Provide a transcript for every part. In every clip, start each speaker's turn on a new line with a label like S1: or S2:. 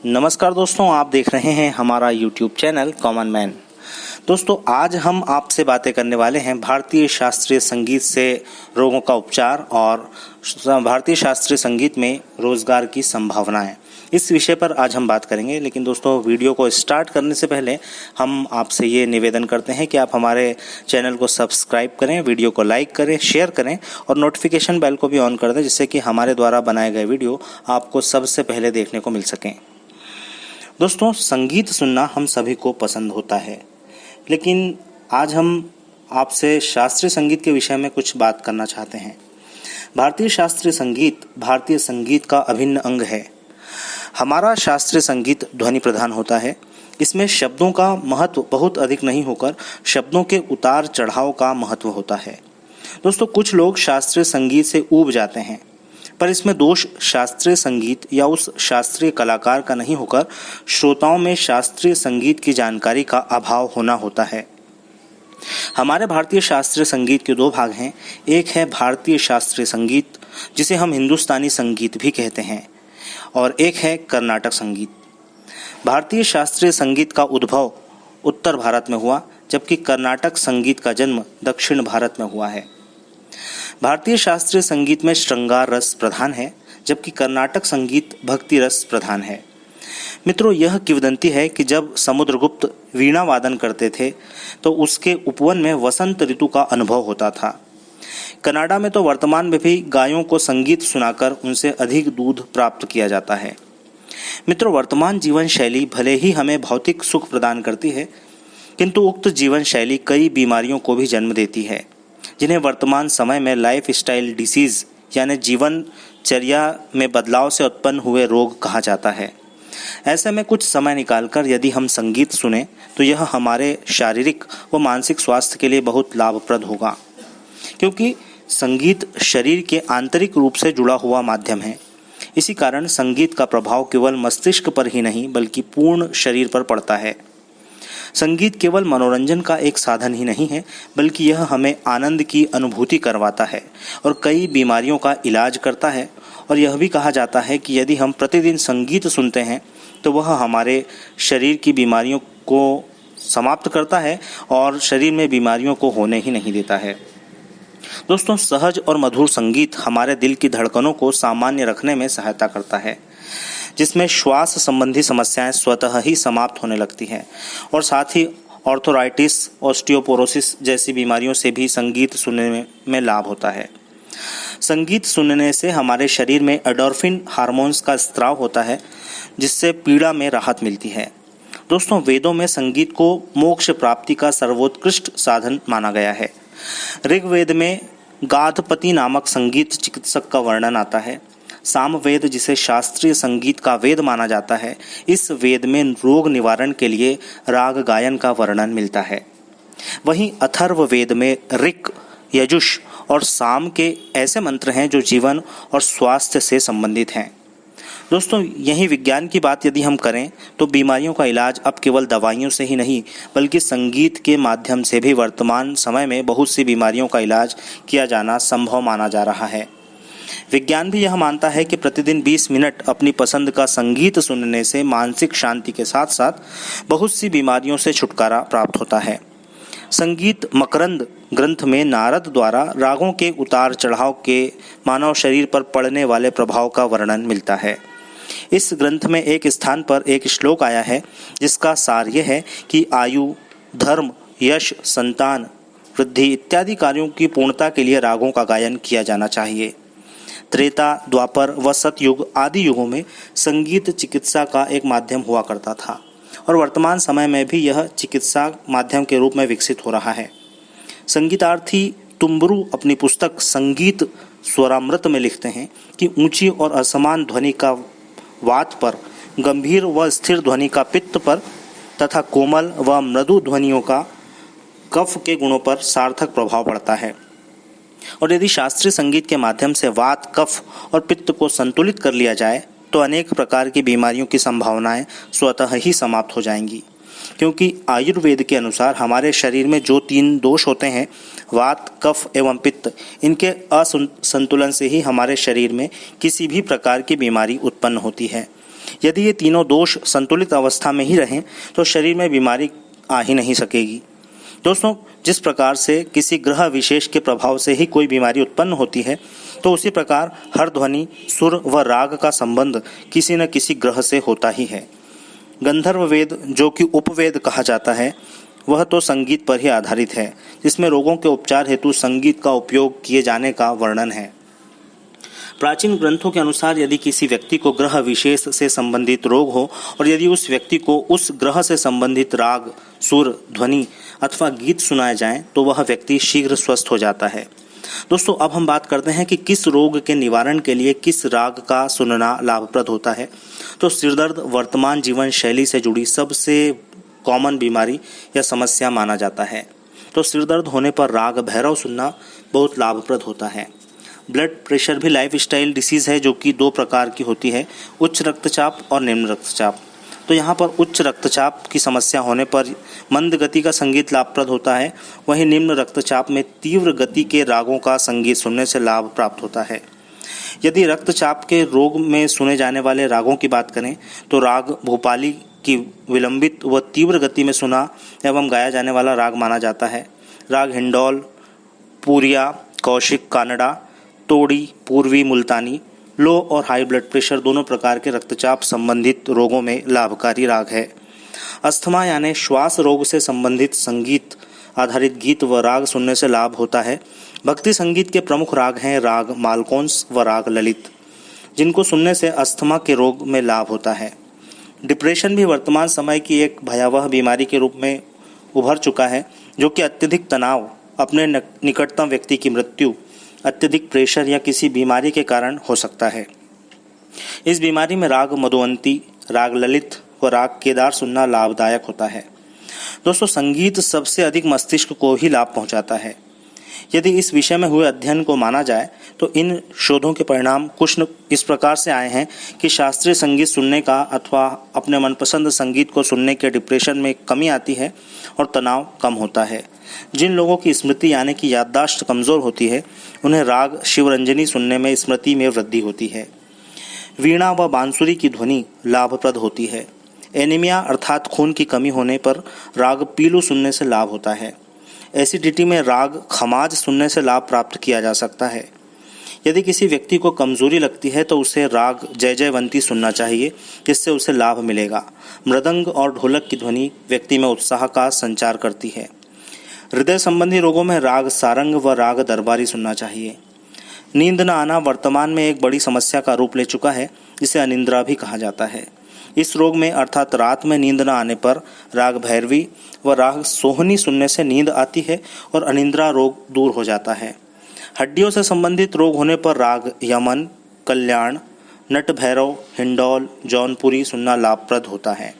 S1: नमस्कार दोस्तों, आप देख रहे हैं हमारा YouTube चैनल कॉमन मैन। दोस्तों, आज हम आपसे बातें करने वाले हैं भारतीय शास्त्रीय संगीत से रोगों का उपचार और भारतीय शास्त्रीय संगीत में रोजगार की संभावनाएं। इस विषय पर आज हम बात करेंगे। लेकिन दोस्तों, वीडियो को स्टार्ट करने से पहले हम आपसे ये निवेदन करते हैं कि आप हमारे चैनल को सब्सक्राइब करें, वीडियो को लाइक करें, शेयर करें और नोटिफिकेशन बेल को भी ऑन कर दें, जिससे कि हमारे द्वारा बनाए गए वीडियो आपको सबसे पहले देखने को मिल सकें। दोस्तों, संगीत सुनना हम सभी को पसंद होता है, लेकिन आज हम आपसे शास्त्रीय संगीत के विषय में कुछ बात करना चाहते हैं। भारतीय शास्त्रीय संगीत भारतीय संगीत का अभिन्न अंग है। हमारा शास्त्रीय संगीत ध्वनि प्रधान होता है। इसमें शब्दों का महत्व बहुत अधिक नहीं होकर शब्दों के उतार चढ़ाव का महत्व होता है। दोस्तों, कुछ लोग शास्त्रीय संगीत से ऊब जाते हैं, पर इसमें दोष शास्त्रीय संगीत या उस शास्त्रीय कलाकार का नहीं होकर श्रोताओं में शास्त्रीय संगीत की जानकारी का अभाव होना होता है। हमारे भारतीय शास्त्रीय संगीत के दो भाग हैं। एक है भारतीय शास्त्रीय संगीत, जिसे हम हिंदुस्तानी संगीत भी कहते हैं, और एक है कर्नाटक संगीत। भारतीय शास्त्रीय संगीत का उद्भव उत्तर भारत में हुआ, जबकि कर्नाटक संगीत का जन्म दक्षिण भारत में हुआ है। भारतीय शास्त्रीय संगीत में श्रृंगार रस प्रधान है, जबकि कर्नाटक संगीत भक्ति रस प्रधान है। मित्रों, यह किंवदंती है कि जब समुद्रगुप्त वीणा वादन करते थे तो उसके उपवन में वसंत ऋतु का अनुभव होता था। कनाडा में तो वर्तमान में भी गायों को संगीत सुनाकर उनसे अधिक दूध प्राप्त किया जाता है। मित्रों, वर्तमान जीवन शैली भले ही हमें भौतिक सुख प्रदान करती है, किंतु उक्त जीवन शैली कई बीमारियों को भी जन्म देती है, जिन्हें वर्तमान समय में लाइफ स्टाइल डिसीज यानी जीवनचर्या में बदलाव से उत्पन्न हुए रोग कहा जाता है। ऐसे में कुछ समय निकालकर यदि हम संगीत सुने तो यह हमारे शारीरिक व मानसिक स्वास्थ्य के लिए बहुत लाभप्रद होगा, क्योंकि संगीत शरीर के आंतरिक रूप से जुड़ा हुआ माध्यम है। इसी कारण संगीत का प्रभाव केवल मस्तिष्क पर ही नहीं बल्कि पूर्ण शरीर पर पड़ता है। संगीत केवल मनोरंजन का एक साधन ही नहीं है, बल्कि यह हमें आनंद की अनुभूति करवाता है और कई बीमारियों का इलाज करता है। और यह भी कहा जाता है कि यदि हम प्रतिदिन संगीत सुनते हैं तो वह हमारे शरीर की बीमारियों को समाप्त करता है और शरीर में बीमारियों को होने ही नहीं देता है। दोस्तों, सहज और मधुर संगीत हमारे दिल की धड़कनों को सामान्य रखने में सहायता करता है, जिसमें श्वास संबंधी समस्याएं स्वतः ही समाप्त होने लगती हैं और साथ ही ऑर्थराइटिस, ऑस्टियोपोरोसिस जैसी बीमारियों से भी संगीत सुनने में लाभ होता है। संगीत सुनने से हमारे शरीर में एंडोर्फिन हार्मोन्स का स्त्राव होता है, जिससे पीड़ा में राहत मिलती है। दोस्तों, वेदों में संगीत को मोक्ष प्राप्ति का सर्वोत्कृष्ट साधन माना गया है। ऋग्वेद में गाधपति नामक संगीत चिकित्सक का वर्णन आता है। सामवेद, जिसे शास्त्रीय संगीत का वेद माना जाता है, इस वेद में रोग निवारण के लिए राग गायन का वर्णन मिलता है। वहीं अथर्ववेद में ऋक्, यजुष और साम के ऐसे मंत्र हैं जो जीवन और स्वास्थ्य से संबंधित हैं। दोस्तों, यही विज्ञान की बात यदि हम करें तो बीमारियों का इलाज अब केवल दवाइयों से ही नहीं बल्कि संगीत के माध्यम से भी वर्तमान समय में बहुत सी बीमारियों का इलाज किया जाना संभव माना जा रहा है। विज्ञान भी यह मानता है कि प्रतिदिन 20 मिनट अपनी पसंद का संगीत सुनने से मानसिक शांति के साथ साथ बहुत सी बीमारियों से छुटकारा प्राप्त होता है। संगीत मकरंद ग्रंथ में नारद द्वारा रागों के उतार चढ़ाव के मानव शरीर पर पड़ने वाले प्रभाव का वर्णन मिलता है। इस ग्रंथ में एक स्थान पर एक श्लोक आया है, जिसका सार यह है कि आयु, धर्म, यश, संतान, वृद्धि इत्यादि कार्यों की पूर्णता के लिए रागों का गायन किया जाना चाहिए। त्रेता, द्वापर व सतयुग आदि युगों में संगीत चिकित्सा का एक माध्यम हुआ करता था और वर्तमान समय में भी यह चिकित्सा माध्यम के रूप में विकसित हो रहा है। संगीतार्थी तुम्बरू अपनी पुस्तक संगीत स्वरामृत में लिखते हैं कि ऊंची और असमान ध्वनि का वात पर, गंभीर व स्थिर ध्वनि का पित्त पर तथा कोमल व मृदु ध्वनियों का कफ के गुणों पर सार्थक प्रभाव पड़ता है। और यदि शास्त्रीय संगीत के माध्यम से वात, कफ और पित्त को संतुलित कर लिया जाए तो अनेक प्रकार की बीमारियों की संभावनाएं स्वतः ही समाप्त हो जाएंगी, क्योंकि आयुर्वेद के अनुसार हमारे शरीर में जो 3 दोष होते हैं, वात, कफ एवं पित्त, इनके असंतुलन से ही हमारे शरीर में किसी भी प्रकार की बीमारी उत्पन्न होती है। यदि ये तीनों दोष संतुलित अवस्था में ही रहें तो शरीर में बीमारी आ ही नहीं सकेगी। दोस्तों, जिस प्रकार से किसी ग्रह विशेष के प्रभाव से ही कोई बीमारी उत्पन्न होती है, तो उसी प्रकार हर ध्वनि, सुर व राग का संबंध किसी न किसी ग्रह से होता ही है। गंधर्व वेद, जो कि उपवेद कहा जाता है, वह तो संगीत पर ही आधारित है, जिसमें रोगों के उपचार हेतु संगीत का उपयोग किए जाने का वर्णन है। प्राचीन ग्रंथों के अनुसार यदि किसी व्यक्ति को ग्रह विशेष से संबंधित रोग हो और यदि उस व्यक्ति को उस ग्रह से संबंधित राग, सुर, ध्वनि अथवा गीत सुनाए जाएं तो वह व्यक्ति शीघ्र स्वस्थ हो जाता है। दोस्तों, अब हम बात करते हैं कि किस रोग के निवारण के लिए किस राग का सुनना लाभप्रद होता है। तो सिरदर्द वर्तमान जीवन शैली से जुड़ी सबसे कॉमन बीमारी या समस्या माना जाता है। तो सिरदर्द होने पर राग भैरव सुनना बहुत लाभप्रद होता है। ब्लड प्रेशर भी लाइफस्टाइल डिसीज़ है, जो कि 2 प्रकार की होती है, उच्च रक्तचाप और निम्न रक्तचाप। तो यहाँ पर उच्च रक्तचाप की समस्या होने पर मंद गति का संगीत लाभप्रद होता है, वहीं निम्न रक्तचाप में तीव्र गति के रागों का संगीत सुनने से लाभ प्राप्त होता है। यदि रक्तचाप के रोग में सुने जाने वाले रागों की बात करें तो राग भूपाली की विलंबित व तीव्र गति में सुना एवं गाया जाने वाला राग माना जाता है। राग हिंडौल, पूरिया, कौशिक, कानड़ा, तोड़ी, पूर्वी मुल्तानी लो और हाई ब्लड प्रेशर दोनों प्रकार के रक्तचाप संबंधित रोगों में लाभकारी राग है। अस्थमा यानी श्वास रोग से संबंधित संगीत आधारित गीत व राग सुनने से लाभ होता है। भक्ति संगीत के प्रमुख राग हैं राग मालकोंस व राग ललित, जिनको सुनने से अस्थमा के रोग में लाभ होता है। डिप्रेशन भी वर्तमान समय की एक भयावह बीमारी के रूप में उभर चुका है, जो कि अत्यधिक तनाव, अपने निकटतम व्यक्ति की मृत्यु, अत्यधिक प्रेशर या किसी बीमारी के कारण हो सकता है। इस बीमारी में राग मधुवंती, राग ललित व राग केदार सुनना लाभदायक होता है। दोस्तों, संगीत सबसे अधिक मस्तिष्क को ही लाभ पहुंचाता है। यदि इस विषय में हुए अध्ययन को माना जाए तो इन शोधों के परिणाम कुछ इस प्रकार से आए हैं कि शास्त्रीय संगीत सुनने का अथवा अपने मनपसंद संगीत को सुनने के डिप्रेशन में कमी आती है और तनाव कम होता है। जिन लोगों की स्मृति यानी कि याददाश्त कमज़ोर होती है, उन्हें राग शिवरंजनी सुनने में स्मृति में वृद्धि होती है। वीणा व बांसुरी की ध्वनि लाभप्रद होती है। एनीमिया अर्थात खून की कमी होने पर राग पीलू सुनने से लाभ होता है। एसिडिटी में राग खमाज सुनने से लाभ प्राप्त किया जा सकता है। यदि किसी व्यक्ति को कमजोरी लगती है तो उसे राग जय जयवंती सुनना चाहिए, जिससे उसे लाभ मिलेगा। मृदंग और ढोलक की ध्वनि व्यक्ति में उत्साह का संचार करती है। हृदय संबंधी रोगों में राग सारंग व राग दरबारी सुनना चाहिए। नींद न आना वर्तमान में एक बड़ी समस्या का रूप ले चुका है, जिसे अनिद्रा भी कहा जाता है। इस रोग में अर्थात रात में नींद न आने पर राग भैरवी व राग सोहनी सुनने से नींद आती है और अनिद्रा रोग दूर हो जाता है। हड्डियों से संबंधित रोग होने पर राग यमन, कल्याण, नट भैरव, हिंडौल, जौनपुरी सुनना लाभप्रद होता है।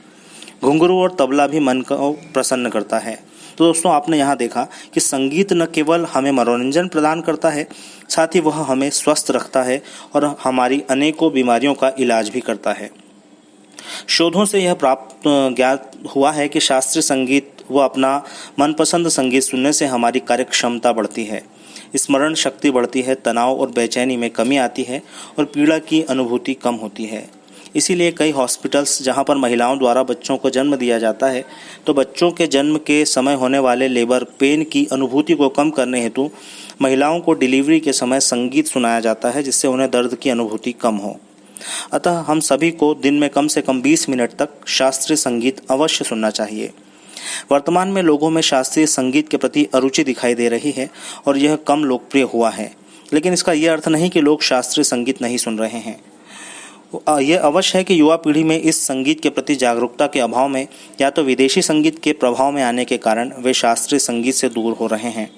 S1: घुंघरू और तबला भी मन को प्रसन्न करता है। तो दोस्तों, आपने यहाँ देखा कि संगीत न केवल हमें मनोरंजन प्रदान करता है, साथ ही वह हमें स्वस्थ रखता है और हमारी अनेकों बीमारियों का इलाज भी करता है। शोधों से यह ज्ञात हुआ है कि शास्त्रीय संगीत व अपना मनपसंद संगीत सुनने से हमारी कार्य क्षमता बढ़ती है, स्मरण शक्ति बढ़ती है, तनाव और बेचैनी में कमी आती है और पीड़ा की अनुभूति कम होती है। इसीलिए कई हॉस्पिटल्स जहां पर महिलाओं द्वारा बच्चों को जन्म दिया जाता है, तो बच्चों के जन्म के समय होने वाले लेबर पेन की अनुभूति को कम करने हेतु महिलाओं को डिलीवरी के समय संगीत सुनाया जाता है, जिससे उन्हें दर्द की अनुभूति कम हो। अतः हम सभी को दिन में कम से कम 20 मिनट तक शास्त्रीय संगीत अवश्य सुनना चाहिए। वर्तमान में लोगों में शास्त्रीय संगीत के प्रति अरुचि दिखाई दे रही है और यह कम लोकप्रिय हुआ है, लेकिन इसका यह अर्थ नहीं कि लोग शास्त्रीय संगीत नहीं सुन रहे हैं। यह अवश्य है कि युवा पीढ़ी में इस संगीत के प्रति जागरूकता के अभाव में या तो विदेशी संगीत के प्रभाव में आने के कारण वे शास्त्रीय संगीत से दूर हो रहे हैं,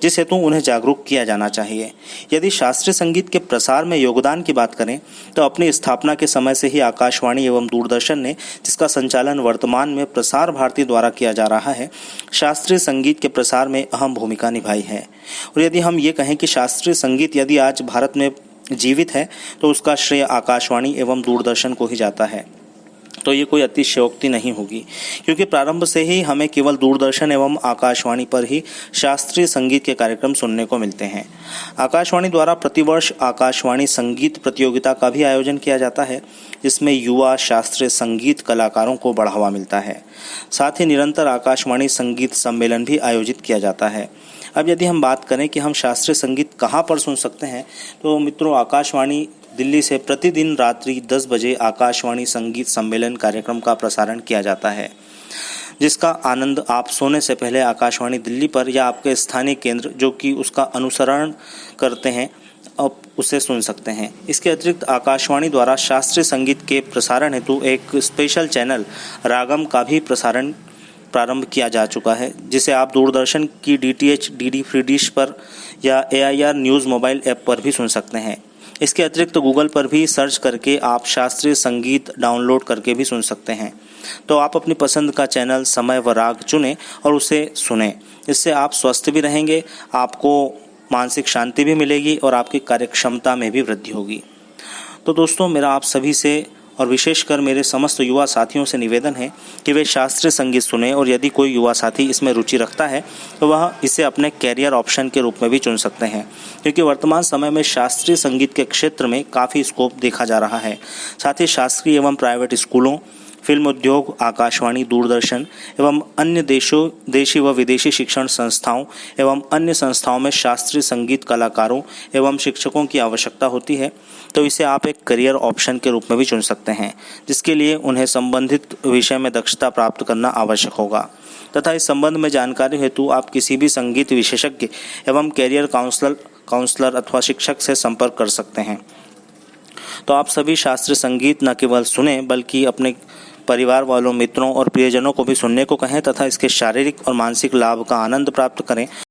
S1: जिस हेतु उन्हें जागरूक किया जाना चाहिए। यदि शास्त्रीय संगीत के प्रसार में योगदान की बात करें तो अपनी स्थापना के समय से ही आकाशवाणी एवं दूरदर्शन ने, जिसका संचालन वर्तमान में प्रसार भारती द्वारा किया जा रहा है, शास्त्रीय संगीत के प्रसार में अहम भूमिका निभाई है। और यदि हम ये कहें कि शास्त्रीय संगीत यदि आज भारत में जीवित है तो उसका श्रेय आकाशवाणी एवं दूरदर्शन को ही जाता है। तो ये कोई अतिशयोक्ति नहीं होगी, क्योंकि प्रारंभ से ही हमें केवल दूरदर्शन एवं आकाशवाणी पर ही शास्त्रीय संगीत के कार्यक्रम सुनने को मिलते हैं। आकाशवाणी द्वारा प्रतिवर्ष आकाशवाणी संगीत प्रतियोगिता का भी आयोजन किया जाता है, जिसमें युवा शास्त्रीय संगीत कलाकारों को बढ़ावा मिलता है। साथ ही निरंतर आकाशवाणी संगीत सम्मेलन भी आयोजित किया जाता है। अब यदि हम बात करें कि हम शास्त्रीय संगीत कहाँ पर सुन सकते हैं, तो मित्रों, आकाशवाणी दिल्ली से प्रतिदिन रात्रि 10 बजे आकाशवाणी संगीत सम्मेलन कार्यक्रम का प्रसारण किया जाता है, जिसका आनंद आप सोने से पहले आकाशवाणी दिल्ली पर या आपके स्थानीय केंद्र जो कि उसका अनुसरण करते हैं अब उसे सुन सकते हैं। इसके अतिरिक्त आकाशवाणी द्वारा शास्त्रीय संगीत के प्रसारण हेतु एक स्पेशल चैनल रागम का भी प्रसारण प्रारंभ किया जा चुका है, जिसे आप दूरदर्शन की DTH DD फ्री डिश पर या AIR न्यूज़ मोबाइल ऐप पर भी सुन सकते हैं। इसके अतिरिक्त गूगल पर भी सर्च करके आप शास्त्रीय संगीत डाउनलोड करके भी सुन सकते हैं। तो आप अपनी पसंद का चैनल, समय व राग चुनें और उसे सुनें। इससे आप स्वस्थ भी रहेंगे, आपको मानसिक शांति भी मिलेगी और आपकी कार्यक्षमता में भी वृद्धि होगी। तो दोस्तों, मेरा आप सभी से और विशेषकर मेरे समस्त युवा साथियों से निवेदन है कि वे शास्त्रीय संगीत सुने, और यदि कोई युवा साथी इसमें रुचि रखता है तो वह इसे अपने कैरियर ऑप्शन के रूप में भी चुन सकते हैं, क्योंकि वर्तमान समय में शास्त्रीय संगीत के क्षेत्र में काफ़ी स्कोप देखा जा रहा है। साथ ही शासकीय एवं प्राइवेट स्कूलों, फिल्म उद्योग, आकाशवाणी, दूरदर्शन एवं अन्य देशी व विदेशी शिक्षण संस्थाओं एवं अन्य संस्थाओं में शास्त्रीय संगीत कलाकारों एवं शिक्षकों की आवश्यकता होती है। तो इसे आप एक करियर ऑप्शन के रूप में भी चुन सकते हैं, जिसके लिए उन्हें संबंधित विषय में दक्षता प्राप्त करना आवश्यक होगा। तथा इस संबंध में जानकारी हेतु आप किसी भी संगीत विशेषज्ञ एवं कैरियर काउंसलर अथवा शिक्षक से संपर्क कर सकते हैं। तो आप सभी शास्त्रीय संगीत न केवल सुने बल्कि अपने परिवार वालों, मित्रों और प्रियजनों को भी सुनने को कहें तथा इसके शारीरिक और मानसिक लाभ का आनंद प्राप्त करें।